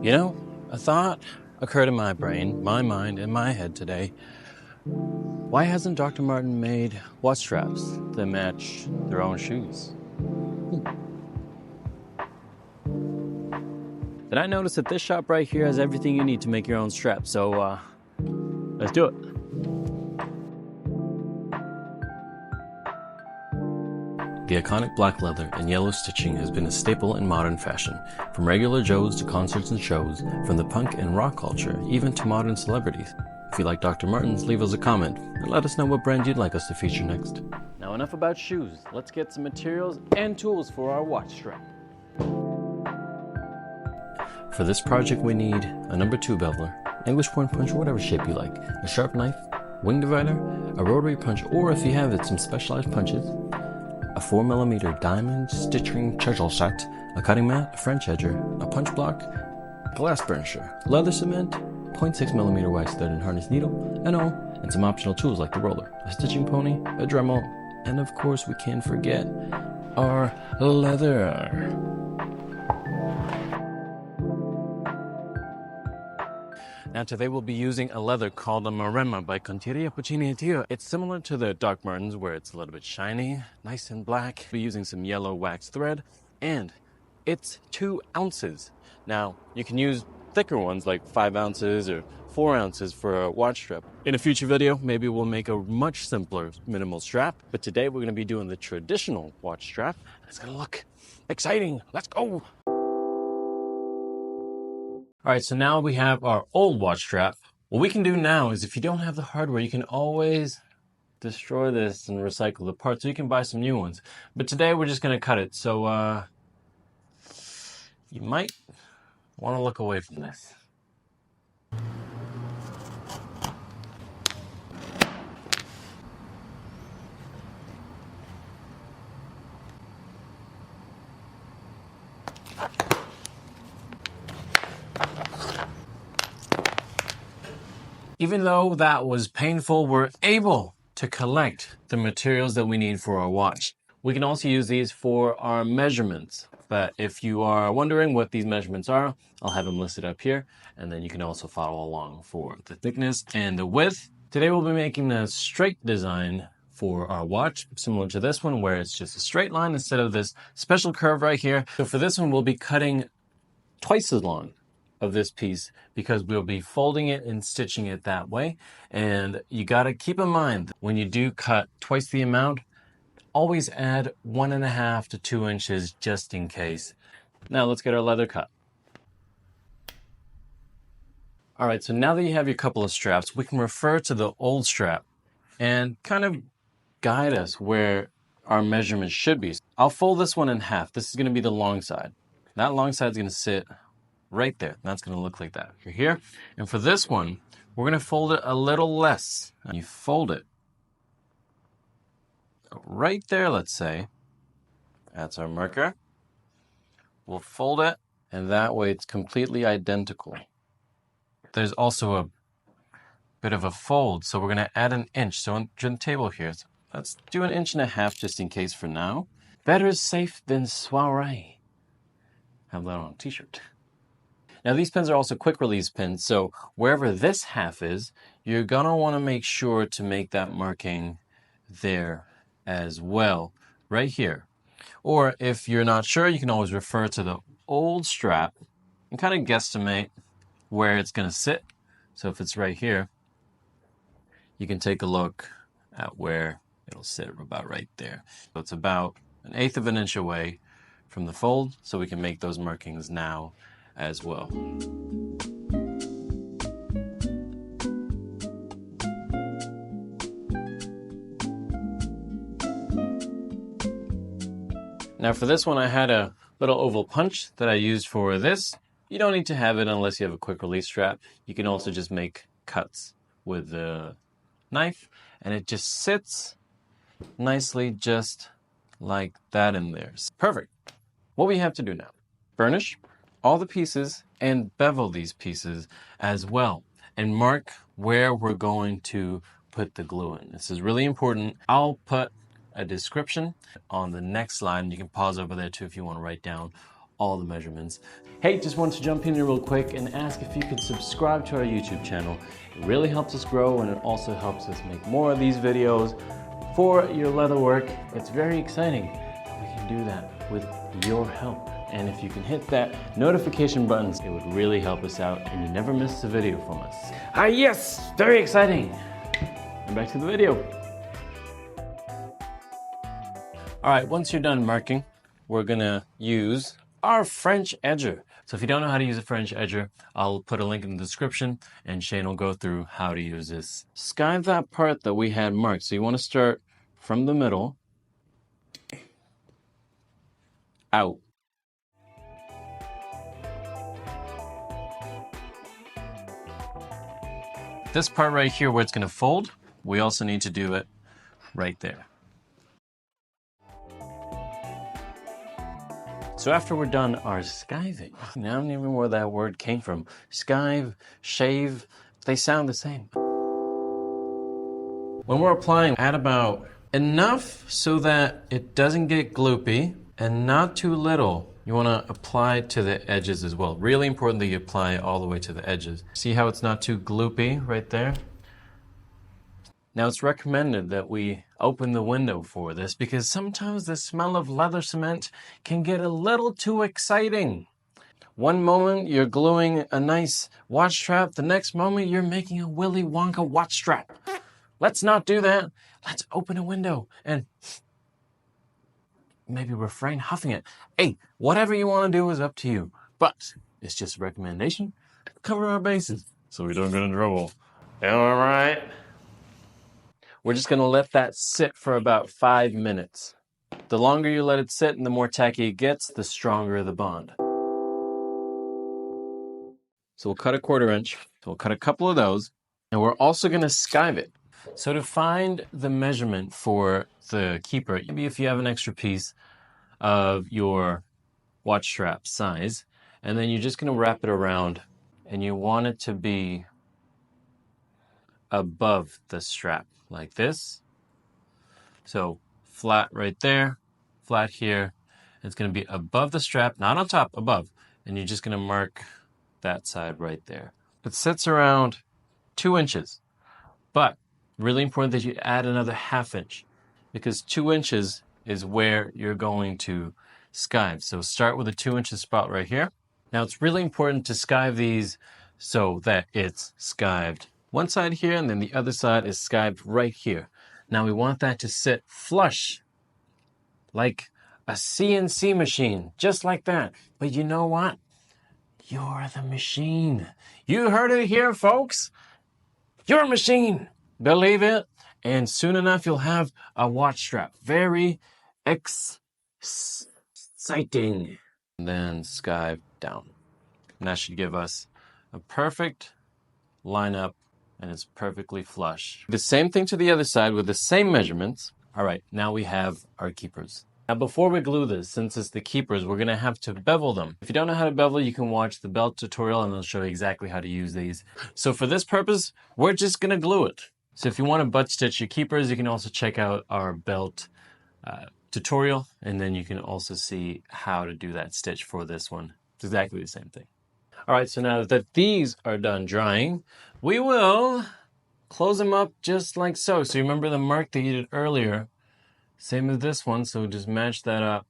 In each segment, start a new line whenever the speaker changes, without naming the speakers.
You know, a thought occurred in my brain, my mind, and my head today. Why hasn't Dr. Martin made watch straps that match their own shoes? Then I noticed that this shop right here has everything you need to make your own strap, so let's do it. The iconic black leather and yellow stitching has been a staple in modern fashion, from regular Joes to concerts and shows, from the punk and rock culture, even to modern celebrities. If you like Dr. Martens, leave us a comment and let us know what brand you'd like us to feature next. Now enough about shoes, let's get some materials and tools for our watch strap. For this project we need a number 2 beveler, English point punch or whatever shape you like, a sharp knife, wing divider, a rotary punch or if you have it some specialized punches, a 4mm diamond stitching chisel set, a cutting mat, a French edger, a punch block, glass burnisher, leather cement, 0.6mm wax thread and harness needle, an awl, and some optional tools like the roller, a stitching pony, a Dremel, and of course we can't forget our leather. Now today we'll be using a leather called a Maremma by Conteria Puccini Tio. It's similar to the Doc Martens where it's a little bit shiny, nice and black. We're using some yellow wax thread and it's 2 ounces. Now you can use thicker ones like 5 ounces or 4 ounces for a watch strap. In a future video, maybe we'll make a much simpler minimal strap, but today we're gonna be doing the traditional watch strap. It's gonna look exciting. Let's go. All right, so now we have our old watch strap. What we can do now is if you don't have the hardware, you can always destroy this and recycle the parts, so you can buy some new ones. But today we're just gonna cut it, so you might wanna look away from this. Even though that was painful, we're able to collect the materials that we need for our watch. We can also use these for our measurements. But if you are wondering what these measurements are, I'll have them listed up here. And then you can also follow along for the thickness and the width. Today we'll be making a straight design for our watch, similar to this one, where it's just a straight line instead of this special curve right here. So for this one, we'll be cutting twice as long of this piece because we'll be folding it and stitching it that way. And you got to keep in mind when you do cut twice the amount, always add 1.5 to 2 inches just in case. Now let's get our leather cut. All right, so now that you have your couple of straps, we can refer to the old strap and kind of guide us where our measurements should be. I'll fold this one in half. This is going to be the long side. That long side is going to sit right there. That's going to look like that. You're here. And for this one, we're going to fold it a little less. You fold it right there, let's say. That's our marker. We'll fold it, and that way it's completely identical. There's also a bit of a fold, so we're going to add an inch. So on the table here, let's do 1.5 inches just in case for now. Better safe than soiree. Have that on a t-shirt. Now these pins are also quick release pins, so wherever this half is, you're gonna wanna make sure to make that marking there as well, right here. Or if you're not sure, you can always refer to the old strap and kind of guesstimate where it's gonna sit. So if it's right here, you can take a look at where it'll sit about right there. So it's about 1/8 of an inch away from the fold, so we can make those markings now as well. Now for this one, I had a little oval punch that I used for this. You don't need to have it unless you have a quick release strap. You can also just make cuts with the knife, and it just sits nicely just like that in there. Perfect. What we have to do now, burnish all the pieces and bevel these pieces as well and mark where we're going to put the glue in. This is really important. I'll put a description on the next slide, and you can pause over there too if you want to write down all the measurements. Hey, just wanted to jump in here real quick and ask if you could subscribe to our YouTube channel. It really helps us grow, and it also helps us make more of these videos for your leather work. It's very exciting. We can do that with your help. And if you can hit that notification buttons, it would really help us out and you never miss a video from us. Yes, very exciting. And back to the video. All right, once you're done marking, we're gonna use our French edger. So if you don't know how to use a French edger, I'll put a link in the description and Shane will go through how to use this. Skive that part that we had marked. So you wanna start from the middle, out. This part right here where it's gonna fold, we also need to do it right there. So after we're done our skiving, now I don't even know where that word came from. Skive, shave, they sound the same. When we're applying, add about enough so that it doesn't get gloopy and not too little. You want to apply to the edges as well. Really important that you apply all the way to the edges. See how it's not too gloopy right there? Now it's recommended that we open the window for this because sometimes the smell of leather cement can get a little too exciting. One moment you're gluing a nice watch strap, the next moment you're making a Willy Wonka watch strap. Let's not do that. Let's open a window and maybe refrain huffing it. Hey, whatever you want to do is up to you, but it's just a recommendation. Cover our bases so we don't get in trouble. All right. We're just gonna let that sit for about 5 minutes. The longer you let it sit and the more tacky it gets, the stronger the bond. So we'll cut a 1/4 inch. So we'll cut a couple of those, and we're also gonna skive it. So to find the measurement for the keeper, maybe if you have an extra piece of your watch strap size, and then you're just gonna wrap it around, and you want it to be above the strap, like this. So flat right there, flat here. It's gonna be above the strap, not on top, above. And you're just gonna mark that side right there. It sits around 2 inches, but really important that you add another 1/2 inch because 2 inches is where you're going to skive. So start with a 2 inch spot right here. Now it's really important to skive these so that it's skived one side here and then the other side is skived right here. Now we want that to sit flush like a CNC machine, just like that. But you know what? You're the machine. You heard it here, folks. You're a machine. Believe it. And soon enough, you'll have a watch strap. Very exciting. And then skive down. And that should give us a perfect lineup, and it's perfectly flush. The same thing to the other side with the same measurements. All right, now we have our keepers. Now before we glue this, since it's the keepers, we're gonna have to bevel them. If you don't know how to bevel, you can watch the belt tutorial and I'll show you exactly how to use these. So for this purpose, we're just gonna glue it. So if you want to butt stitch your keepers, you can also check out our belt tutorial, and then you can also see how to do that stitch for this one. It's exactly the same thing. All right, so now that these are done drying, we will close them up just like so. So you remember the mark that you did earlier, same as this one. So just match that up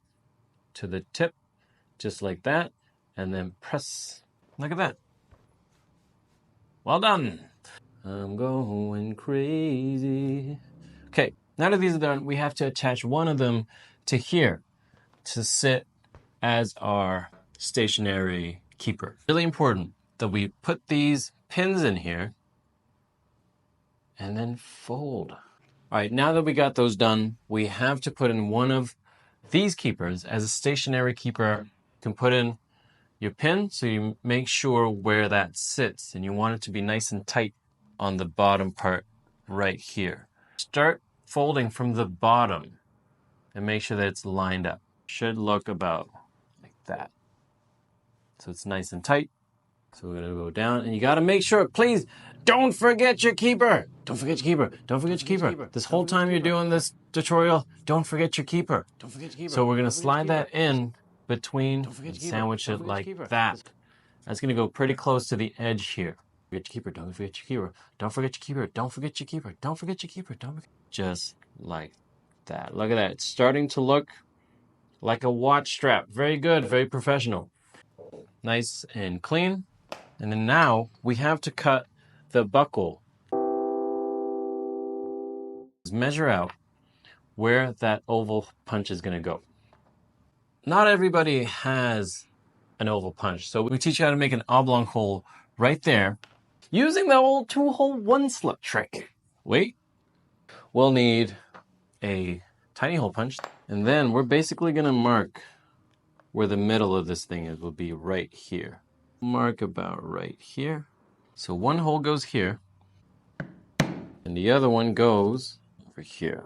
to the tip, just like that, and then press. Look at that. Well done. I'm going crazy. Okay, now that these are done, we have to attach one of them to here to sit as our stationary keeper. Really important that we put these pins in here and then fold. All right, now that we got those done, we have to put in one of these keepers as a stationary keeper. You can put in your pin so you make sure where that sits, and you want it to be nice and tight on the bottom part right here. Start folding from the bottom and make sure that it's lined up. Should look about like that. So it's nice and tight. So we're gonna go down, and you gotta make sure, please, don't forget your keeper. Don't forget your keeper. Don't forget your keeper. This whole time you're doing this tutorial, don't forget your keeper. Don't forget your keeper. So we're gonna slide that in between and sandwich it like that. That's going to go pretty close to the edge here. Don't forget your keeper. Don't forget your keeper. Don't forget your keeper. Don't forget your keeper. Don't forget your keeper. Don't forget. Just like that. Look at that. It's starting to look like a watch strap. Very good. Very professional. Nice and clean. And then now we have to cut the buckle. Measure out where that oval punch is going to go. Not everybody has an oval punch, so we teach you how to make an oblong hole right there using the old 2-hole 1-slip trick. Wait, we'll need a tiny hole punch, and then we're basically going to mark where the middle of this thing is. Will be right here. Mark about right here. So one hole goes here, and the other one goes over here.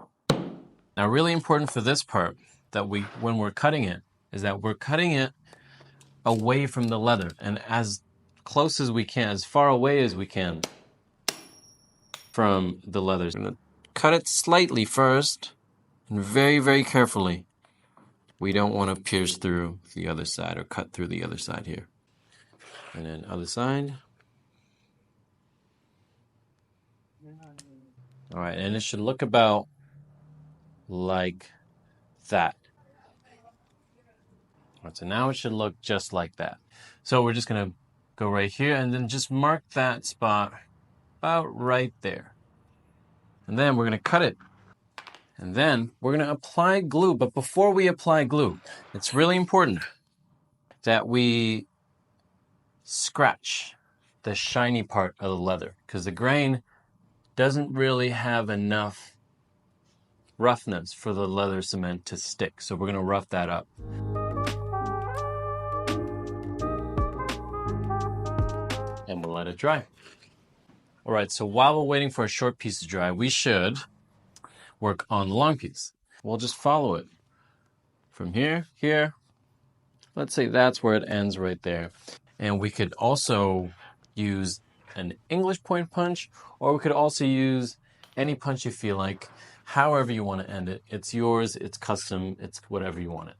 Now, really important for this part that when we're cutting it, is that we're cutting it away from the leather and as close as we can, as far away as we can from the leather. We're going to cut it slightly first and very, very carefully. We don't want to pierce through the other side or cut through the other side here. And then other side. All right, and it should look about like that. All right, so now it should look just like that. So we're just going to go right here and then just mark that spot about right there. And then we're going to cut it. And then we're going to apply glue. But before we apply glue, it's really important that we scratch the shiny part of the leather because the grain doesn't really have enough roughness for the leather cement to stick. So we're going to rough that up. And we'll let it dry. All right, so while we're waiting for a short piece to dry, we should work on the long piece. We'll just follow it from here, here. Let's say that's where it ends right there. And we could also use an English point punch, or we could also use any punch you feel like, however you want to end it. It's yours, it's custom, it's whatever you want it.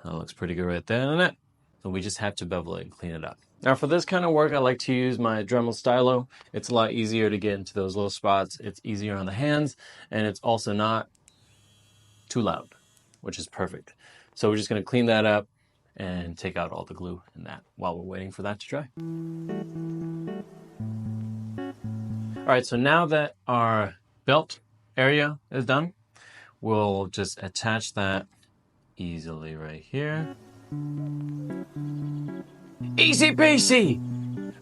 That looks pretty good right there, doesn't it? So we just have to bevel it and clean it up. Now for this kind of work, I like to use my Dremel stylo. It's a lot easier to get into those little spots. It's easier on the hands, and it's also not too loud, which is perfect. So we're just going to clean that up and take out all the glue in that while we're waiting for that to dry. All right, so now that our belt area is done, we'll just attach that easily right here. Easy peasy!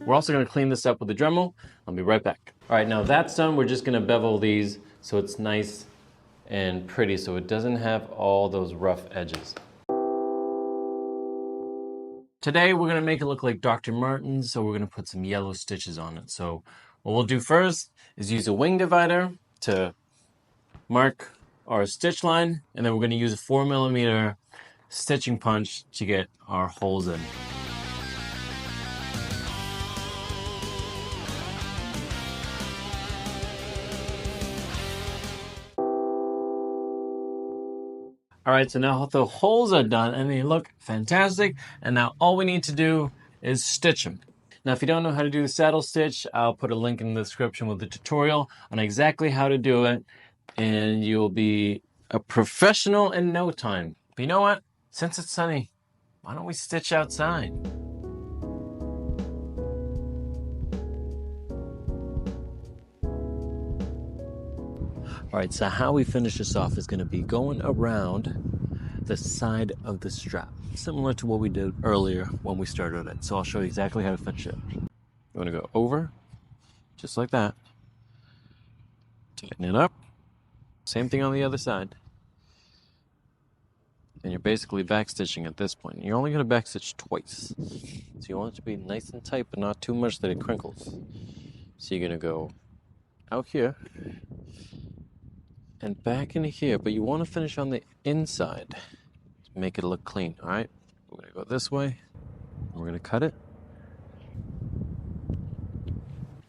We're also going to clean this up with the Dremel. I'll be right back. All right, now that's done. We're just going to bevel these so it's nice and pretty so it doesn't have all those rough edges. Today we're going to make it look like Dr. Martens, so we're going to put some yellow stitches on it. So what we'll do first is use a wing divider to mark our stitch line, and then we're going to use a 4mm stitching punch to get our holes in. All right, so now the holes are done and they look fantastic. And now all we need to do is stitch them. Now, if you don't know how to do the saddle stitch, I'll put a link in the description with the tutorial on exactly how to do it. And you'll be a professional in no time. But you know what? Since it's sunny, why don't we stitch outside? All right, so how we finish this off is going to be going around the side of the strap, similar to what we did earlier when we started it. So I'll show you exactly how to finish it. You want to go over, just like that. Tighten it up. Same thing on the other side. And you're basically backstitching at this point. You're only going to backstitch twice. So you want it to be nice and tight, but not too much that it crinkles. So you're going to go out here and back into here, but you want to finish on the inside to make it look clean. All right, we're going to go this way. We're going to cut it.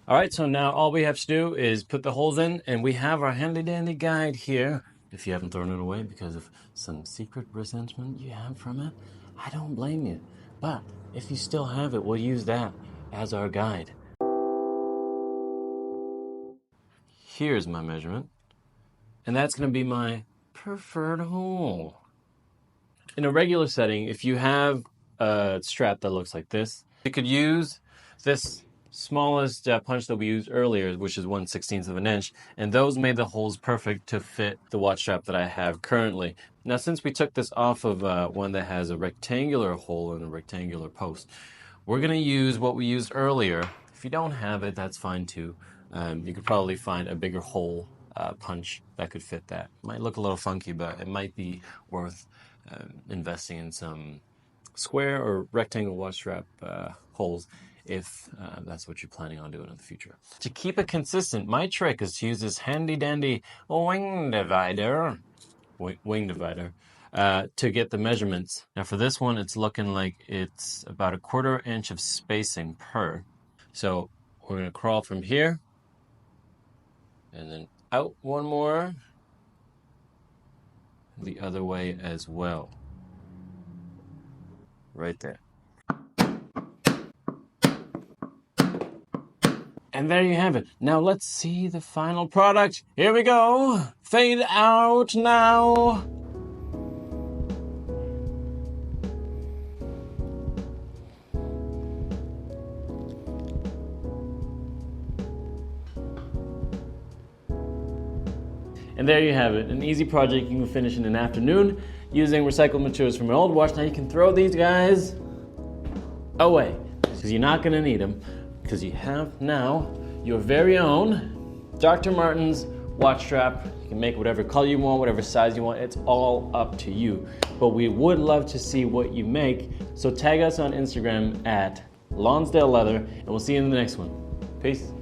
All right, so now all we have to do is put the holes in, and we have our handy dandy guide here If you haven't thrown it away because of some secret resentment you have from it, I don't blame you. But if you still have it, we'll use that as our guide. Here's my measurement, and that's going to be my preferred hole. In a regular setting, if you have a strap that looks like this, you could use this smallest punch that we used earlier, which is 1/16 of an inch, and those made the holes perfect to fit the watch strap that I have currently. Now, since we took this off of one that has a rectangular hole and a rectangular post, we're going to use what we used earlier. If you don't have it, that's fine too. You could probably find a bigger hole punch that could fit that. Might look a little funky, but it might be worth investing in some square or rectangle watch strap holes if that's what you're planning on doing in the future. To keep it consistent, my trick is to use this handy dandy wing divider to get the measurements. Now for this one, it's looking like it's about 1/4 inch of spacing per. So we're going to crawl from here and then out one more the other way as well. Right there. And there you have it. Now let's see the final product. Here we go. Fade out now. And there you have it, an easy project you can finish in an afternoon using recycled materials from an old watch. Now you can throw these guys away because you're not gonna need them, because you have now your very own Dr. Martens watch strap. You can make whatever color you want, whatever size you want, it's all up to you. But we would love to see what you make, so tag us on Instagram at Lonsdale Leather, and we'll see you in the next one. Peace.